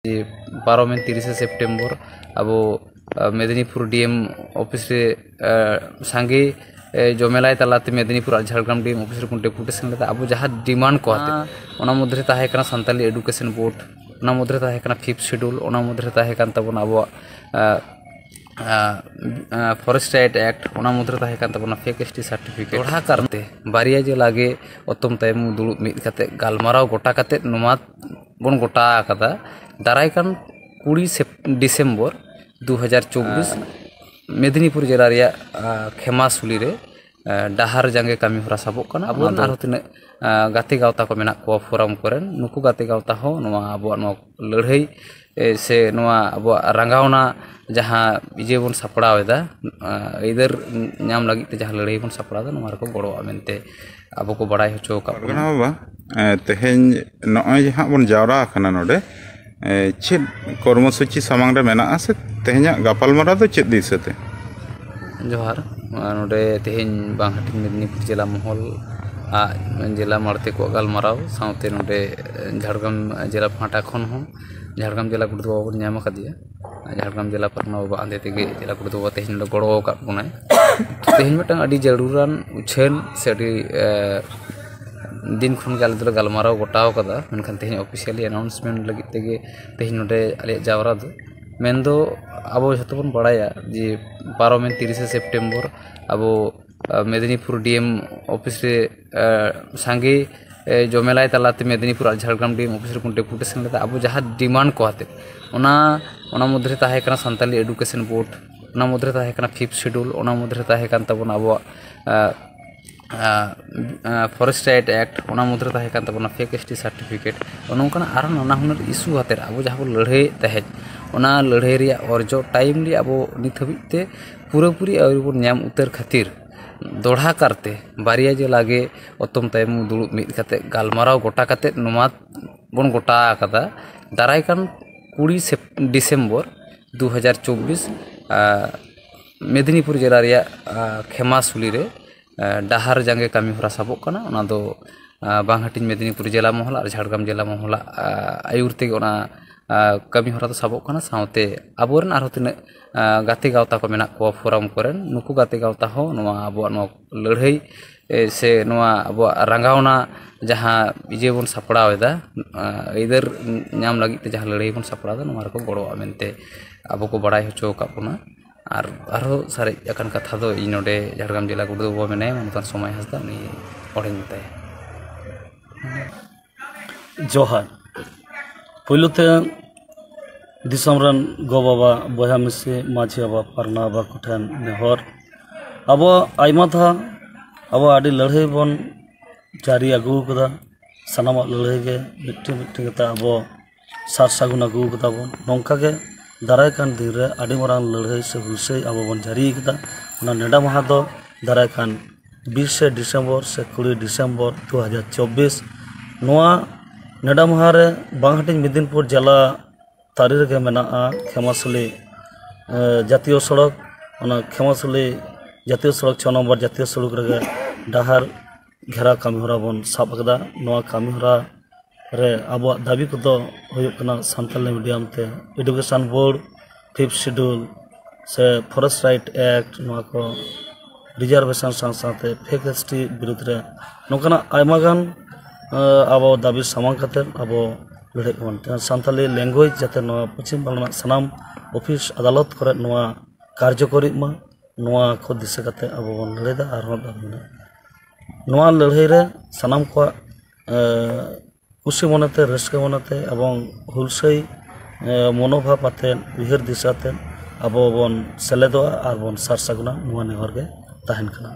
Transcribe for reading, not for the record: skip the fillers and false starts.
पारोमेन 30 September अब Medinipur DM office रे सांगे जमेलाय तलाते Medinipur Jhargram DM office रे डेपुटेशन लेता अब जहाँ डिमांड को आते ओना मध्य ताहे कना सान्ताली एडुकेशन बोर्ड ओना मध्य ताहे कना 5th शेड्यूल ओना मध्य ताहे कान तबना अब फॉरेस्ट राइट एक्ट ओना मध्य ताहे कान तबना फेक एसटी सर्टिफिकेट ओढ़ा करते बारिया जे लागे अतम तायम दुड़ुब मिद काते गालमाराव गोटा काते नुमा बन गोटा कदा दाराय कान 20 डिसेम्बर 2024 मेदिनीपुर जिला रे खेमासुली रे डाहार जांगे कमी हरा साबो कना अब आरो तिना गाते गावता को मेना को फोरम करेन नुकु गाते गावता हो नवा अब लड़ाई से नवा अब रंगावना जहाँ इजे बन सापड़ावेदा इधर नाम लगी ते जहाँ लड़ाई बन सापड़ादा नवा को गड़ो मेनते अब को बड़ाई होचो का बाबा तेहेन नय जहाँ बन जावरा खना नोडे चेद कर्मसूची सामांग रे मेना से तेहेना गापालमारा दो चेद दिसते जोहार नोडे तेहेन बांहाटी मेदिनीपुर जिला महल जिला मरते को गालमाराव साउते नोडे झारग्राम जिला फाटा खन हो झारग्राम जिला को बाबा नाम कदिया झारग्राम जिला परना बाबा आंदे तेगे जिला को बाबा तेहेन गड़ो का बुनाय तेहेन मिटन अडी जरूरन उछेन से अडी दिन खुन गाल दो गालमाराव गोटाव कदा मेनखान तेहेन ऑफिशियली अनाउंसमेंट लगी तेगे तेहेन नोडे आले जावरा दो मेनदो अब जतबन बड़ाया जे पारोमेन 30 सेप्टेम्बर अब मेदिनीपुर डीएम ऑफिस रे सांगे जमेलाय तलाते मेदिनीपुर झारग्राम डीएम ऑफिस रे डेपुटेशन लेता अब जहाँ डिमांड को आते ओना मध्य ताहे कना सान्ताली एडुकेशन बोर्ड ओना मध्य ताहे कना 5th शेड्यूल ओना मध्य ताहे कान तबना अब फॉरेस्ट राइट एक्ट ओना मध्य ताहे कान तबना फेक एसटी सर्टिफिकेट नोंकाना आरो नाना हुनर इशू हाते अब जहाँ लड़ाई तहे ओना लड़ाई रे अर्जो टाइम ली अब नित हबिते पूरापूरी आउरी बन नाम उतर खातिर दोढ़ा करते बारिया जे लागे अतम तायम दुड़ुब मिद काते गालमाराव गोटा काते नुमा बन गोटा कदा दाराय कान 20 डिसेम्बर 2024 मेदिनीपुर जिला रे खेमासुली रे डाहार जांगे कमी हरा साबो कना ओना दो बांहाटी मेदिनीपुर जिला महल और झारग्राम जिला महल आयुर तेगे ओना कमी हरा तो साबो कना साउते आबोरन आरो तिना गाते गावता को मेना को फोरम करेन नुकु गाते गावता हो नवा अब लड़ाई से नवा अब रंगावना जहाँ इजे बन सापड़ावेदा इधर नाम लगी ते जहाँ लड़ाई बन सापड़ादा नवा को गड़ो मेनते अब को बड़ाई होचो का पुना और आरो सारे अकन कथा दो इ नोडे झारग्राम जिला को दो मेने मनतान समय हसदा उनी ओडे मिताय जोहार पुलुते दिसमरन गो बाबा बया मिसे माझी बाबा परना बाबा कुठन नेहर अब आयमा था अब आडी लड़ाई बन जारी अगू कदा सनामा लड़ाई के मिट्टी मिट्टी कता अब सार सागुन अगू कदा बन नोंका के दाराय कान दिन रे आडी मरान लड़ाई से हुसै अब बन जारी कदा ओना नेडा माहा दो दाराय कान 20 डिसेम्बर से 20 डिसेम्बर 2024 नोआ नेडा माहा रे बांहाटी मेदिनीपुर जिला तारी रे मेना खेमासुली जातीय सड़क ओना खेमासुली जातीय सड़क 6 नंबर जातीय सड़क रे डाहार घेरा कमी हरा बन साब कदा नोआ कमी हरा रे अब दाबी को दो होयो कना सान्ताली मीडियम ते एडुकेशन बोर्ड 5th शेड्यूल से फॉरेस्ट राइट एक्ट नोआ को रिजर्वेशन साथे फेक एसटी विरुद्ध रे नोकना आयमागान अब दाबी सामांग खाते अब लड़ाई बन सान्ताली लैंग्वेज जाते पश्चिम बांगला सानाम ऑफिस अदालत करे कार्यकरी मा को दिशा करते अब बन लड़ाईदा और लड़ाई रे सानाम को खुशी मनते रस्क मनते एवं हुलसै मनोभाव आते उहर दिशाते अब बन सेलेदोआ और बन सार सागुना नेहर के तहन कना।